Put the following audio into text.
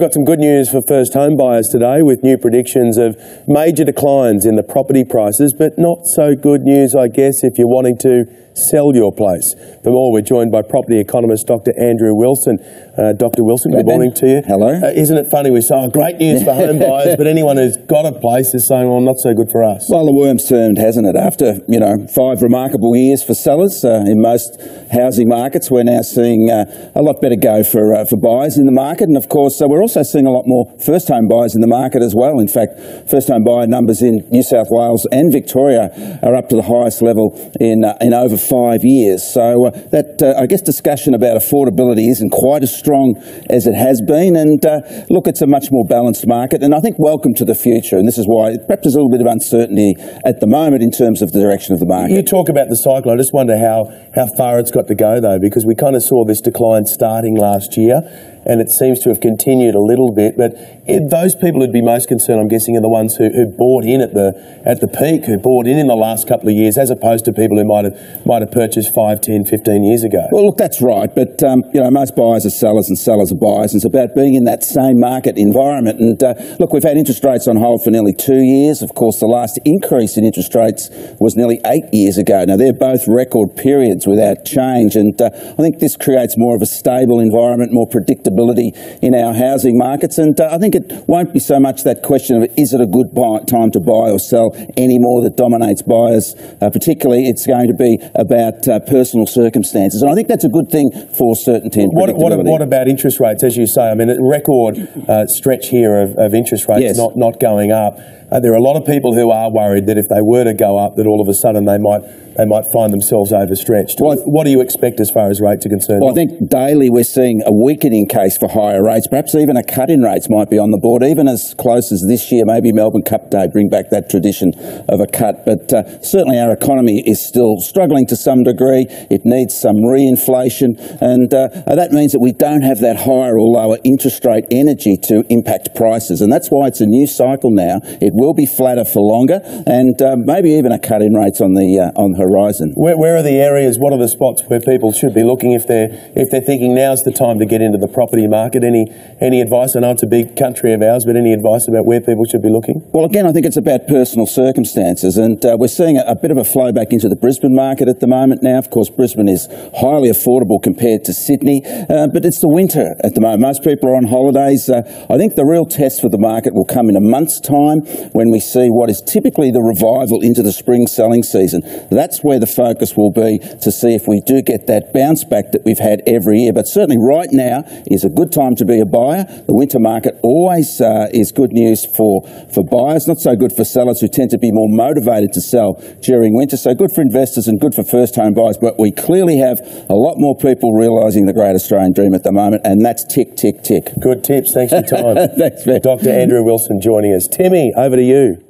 Got some good news for first home buyers today with new predictions of major declines in the property prices, but not so good news, I guess, if you're wanting to sell your place. For more, we're joined by property economist Dr. Andrew Wilson. Dr. Wilson, good morning to you. Hello. Isn't it funny, we say, great news for home buyers, but anyone who's got a place is saying, well, not so good for us. Well, the worm's turned, hasn't it? After, 5 remarkable years for sellers in most housing markets, we're now seeing a lot better go for buyers in the market. And of course, we're also seeing a lot more first home buyers in the market as well. In fact, first home buyer numbers in New South Wales and Victoria are up to the highest level in over 5 years. So that, I guess, discussion about affordability isn't quite as strong as it has been. And look, it's a much more balanced market. And I think welcome to the future. And this is why perhaps there's a little bit of uncertainty at the moment in terms of the direction of the market. You talk about the cycle. I just wonder how far it's got to go, though, because we kind of saw this decline starting last year, and it seems to have continued a little bit. But those people who'd be most concerned, I'm guessing, are the ones who bought in at the peak, who bought in the last couple of years, as opposed to people who might have purchased 5, 10, 15 years ago. Well, look, that's right. But, most buyers are sellers and sellers are buyers. It's about being in that same market environment. And, look, we've had interest rates on hold for nearly 2 years. Of course, the last increase in interest rates was nearly 8 years ago. Now, they're both record periods without change. And I think this creates more of a stable environment, more predictability in our housing markets. And I think it won't be so much that question of is it a good time to buy or sell anymore that dominates buyers. Particularly, it's going to be about personal circumstances. And I think that's a good thing for certainty and predictability. What about interest rates, as you say? I mean, a record stretch here of interest rates not going up. There are a lot of people who are worried that if they were to go up, that all of a sudden they might find themselves overstretched. What do you expect as far as rates are concerned? Well, I think daily we're seeing a weakening case for higher rates. Perhaps even a cut in rates might be on the board, even as close as this year. Maybe Melbourne Cup Day bring back that tradition of a cut. But certainly our economy is still struggling to some degree. It needs some reinflation. And that means that we don't have that higher or lower interest rate energy to impact prices. And that's why it's a new cycle now. It will be flatter for longer, and maybe even a cut in rates on the horizon. Where are the areas? What are the spots where people should be looking if they're thinking now's the time to get into the property market? Any advice? I know it's a big country of ours, but any advice about where people should be looking? Well, again, I think it's about personal circumstances, and we're seeing a bit of a flow back into the Brisbane market at the moment now. Of course, Brisbane is highly affordable compared to Sydney, but it's the winter at the moment. Most people are on holidays. I think the real test for the market will come in a month's time, when we see what is typically the revival into the spring selling season. That's where the focus will be, to see if we do get that bounce back that we've had every year. But certainly right now is a good time to be a buyer. The winter market always is good news for buyers, not so good for sellers who tend to be more motivated to sell during winter. So good for investors and good for first home buyers. But we clearly have a lot more people realising the great Australian dream at the moment, and that's tick, tick, tick. Good tips. Thanks for your time. Thanks, Vic. Dr. Andrew Wilson joining us. Timmy, over to you.